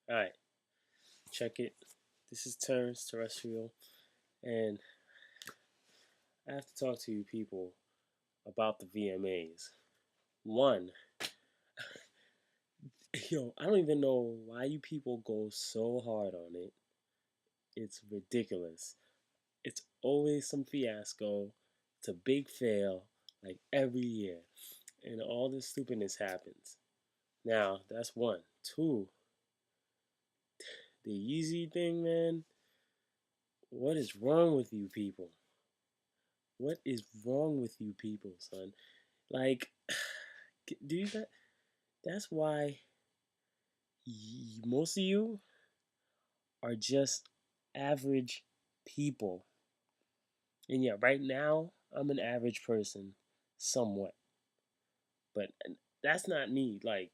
Alright, check it. This is Terrence Terrestrial, and I have to talk to you people about the VMAs. One, I don't even know why you people go so hard on it. It's ridiculous. It's always some fiasco. It's a big fail, like every year, and all this stupidness happens. Now, that's one. Two, the Yeezy thing, man. What is wrong with you people? What is wrong with you people, son? Like, do you that? That's why most of you are just average people. And yeah, right now I'm an average person, somewhat, but that's not me. Like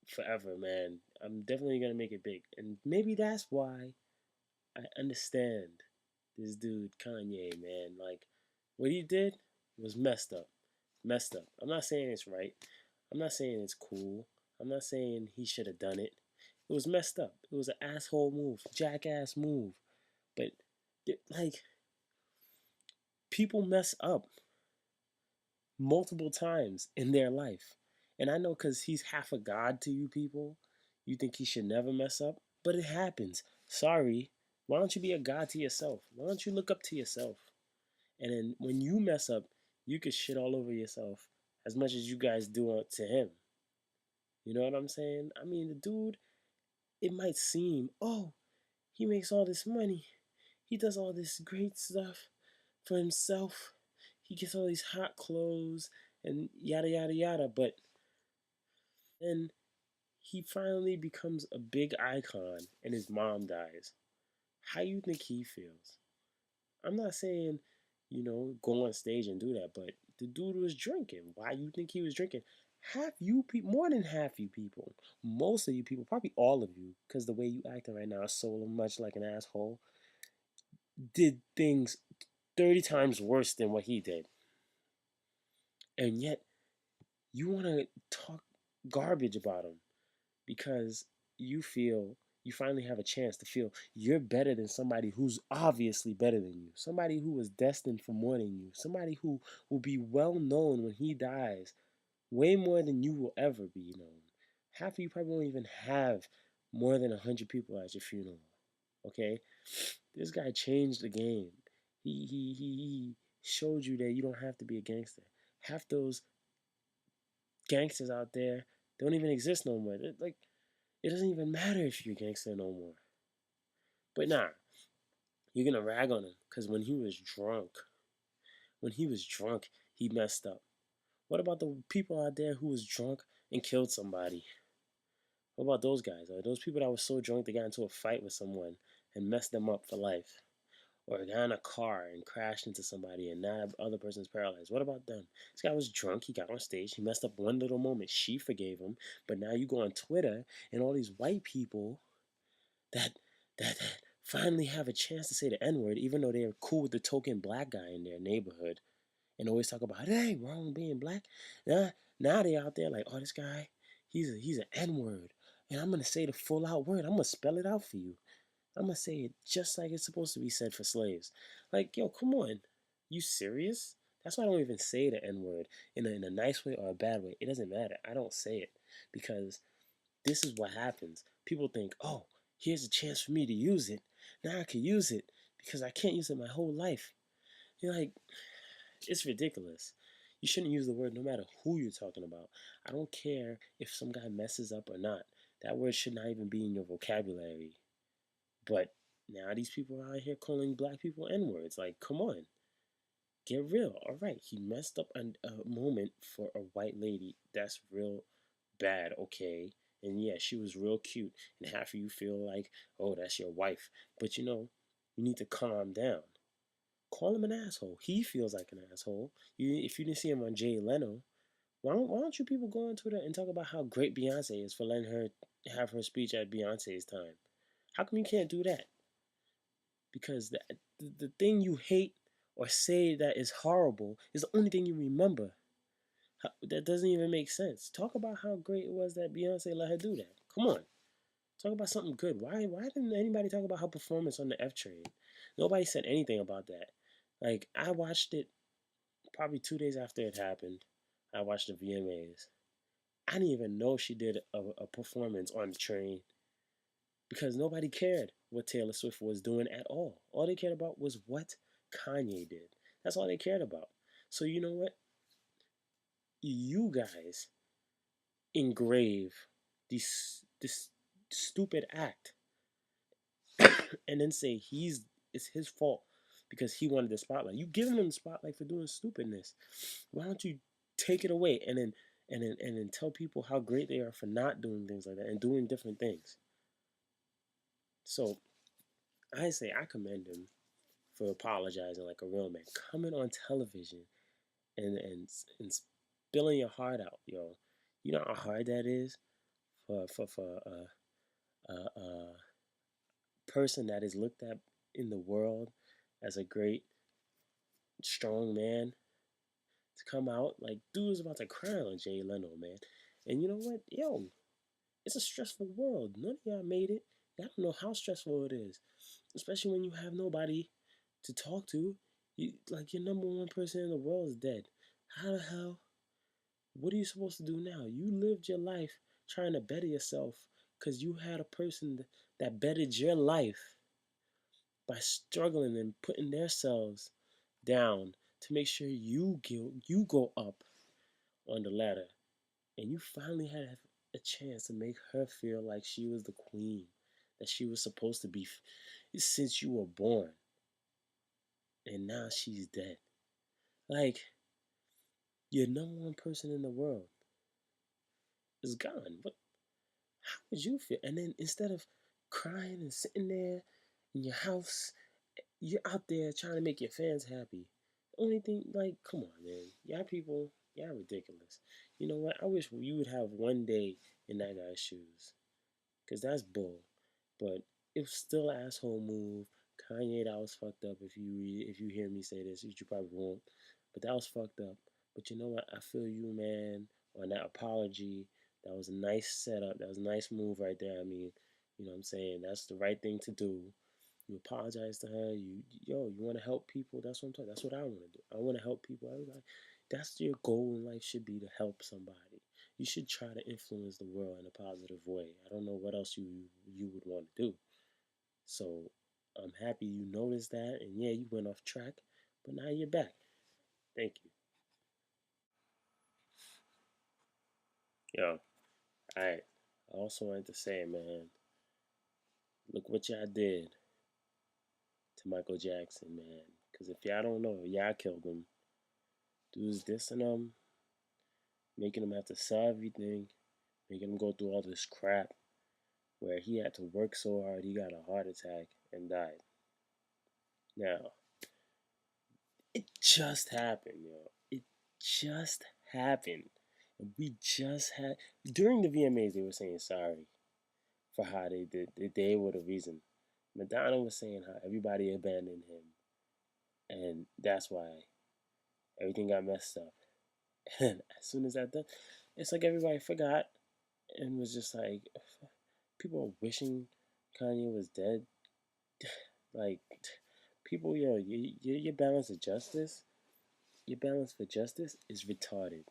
forever, man. I'm definitely gonna make it big, and maybe that's why I understand this dude Kanye, man. Like what he did was messed up. Messed up. I'm not saying it's right. I'm not saying it's cool. I'm not saying he should have done it. It was messed up. It was an asshole move, jackass move. But like people mess up multiple times in their life. And I know cuz he's half a god to you people, you think he should never mess up, but it happens. Sorry. Why don't you be a god to yourself? Why don't you look up to yourself? And then when you mess up, you could shit all over yourself as much as you guys do to him. You know what I'm saying? I mean, the dude, it might seem, oh, he makes all this money. He does all this great stuff for himself. He gets all these hot clothes and yada yada yada. But then he finally becomes a big icon and his mom dies. How you think he feels? I'm not saying, go on stage and do that, but the dude was drinking. Why you think he was drinking? Half you people, more than half you people, most of you people, probably all of you, because the way you acting right now is so much like an asshole, did things 30 times worse than what he did. And yet, you want to talk garbage about him because you feel you finally have a chance to feel you're better than somebody who's obviously better than you, somebody who was destined for more than you, somebody who will be well known when he dies, way more than you will ever be known. Half of you probably won't even have more than 100 people at your funeral. Okay? This guy changed the game. He showed you that you don't have to be a gangster. Half those gangsters out there don't even exist no more. Like, it doesn't even matter if you're a gangster no more. But nah, you're gonna rag on him because when he was drunk, he messed up. What about the people out there who was drunk and killed somebody? What about those guys? Or those people that were so drunk they got into a fight with someone and messed them up for life? Or got in a car and crashed into somebody and now the other person's paralyzed. What about them? This guy was drunk. He got on stage. He messed up one little moment. She forgave him. But now you go on Twitter and all these white people that that finally have a chance to say the N word, even though they're cool with the token black guy in their neighborhood, and always talk about it ain't wrong being black. Now they out there like, oh, this guy, he's an N word, and I'm gonna say the full out word. I'm gonna spell it out for you. I'm gonna say it just like it's supposed to be said for slaves. Like, yo, come on, you serious? That's why I don't even say the N word in a nice way or a bad way. It doesn't matter. I don't say it because this is what happens. People think, oh, here's a chance for me to use it. Now I can use it because I can't use it my whole life. You're like, it's ridiculous. You shouldn't use the word no matter who you're talking about. I don't care if some guy messes up or not. That word should not even be in your vocabulary. But now these people are out here calling black people N words. Like, come on, get real. All right, he messed up a moment for a white lady. That's real bad, okay? And yeah, she was real cute, and half of you feel like, oh, that's your wife. But you need to calm down. Call him an asshole. He feels like an asshole. If you didn't see him on Jay Leno, why don't you people go on Twitter and talk about how great Beyonce is for letting her have her speech at Beyonce's time? How come you can't do that? Because the thing you hate or say that is horrible is the only thing you remember. That doesn't even make sense. Talk about how great it was that Beyonce let her do that. Come on. Talk about something good. Why didn't anybody talk about her performance on the F trade? Nobody said anything about that. Like I watched it probably 2 days after it happened. I watched the VMAs. I didn't even know she did a performance on the train because nobody cared what Taylor Swift was doing at all. All they cared about was what Kanye did. That's all they cared about. So you know what? You guys engrave this stupid act and then say it's his fault because he wanted the spotlight. You giving him the spotlight for doing stupidness. Why don't you take it away and then tell people how great they are for not doing things like that and doing different things? So I say I commend him for apologizing like a real man, coming on television and spilling your heart out, yo. You know how hard that is for a person that is looked at in the world as a great strong man to come out like dude was about to cry on Jay Leno, man. And you know what, yo, it's a stressful world. None of y'all made it. Y'all don't know how stressful it is, especially when you have nobody to talk to. You like your number one person in the world is dead. How the hell? What are you supposed to do now? You lived your life trying to better yourself because you had a person that bettered your life by struggling and putting themselves down to make sure you go up on the ladder, and you finally had a chance to make her feel like she was the queen that she was supposed to be since you were born, and now she's dead. Like your number one person in the world is gone. What? How would you feel? And then instead of crying and sitting there in your house, you're out there trying to make your fans happy. The only thing, like, come on, man. Y'all people, y'all ridiculous. You know what? I wish you would have one day in that guy's shoes. Because that's bull. But it was still an asshole move. Kanye, that was fucked up. If you hear me say this, which you probably won't. But that was fucked up. But you know what? I feel you, man, on that apology. That was a nice setup. That was a nice move right there. I mean, you know what I'm saying? That's the right thing to do. You apologize to her. You want to help people. That's what I'm talking. That's what I want to do. I want to help people. Everybody. That's your goal in life should be to help somebody. You should try to influence the world in a positive way. I don't know what else you would want to do. So I'm happy you noticed that. And yeah, you went off track, but now you're back. Thank you. Yo, alright. I also wanted to say, man, look what y'all did to Michael Jackson, man. Because if y'all don't know, y'all killed him. Dudes dissing him, making him have to sell everything, making him go through all this crap where he had to work so hard he got a heart attack and died. Now, it just happened, yo. It just happened. And we just had during the VMAs they were saying sorry for how they did. They were the reason. Madonna was saying how everybody abandoned him, and that's why everything got messed up. And as soon as that done, it's like everybody forgot and was just like, people are wishing Kanye was dead. Like, people, yo, your balance of justice, your balance for justice is retarded.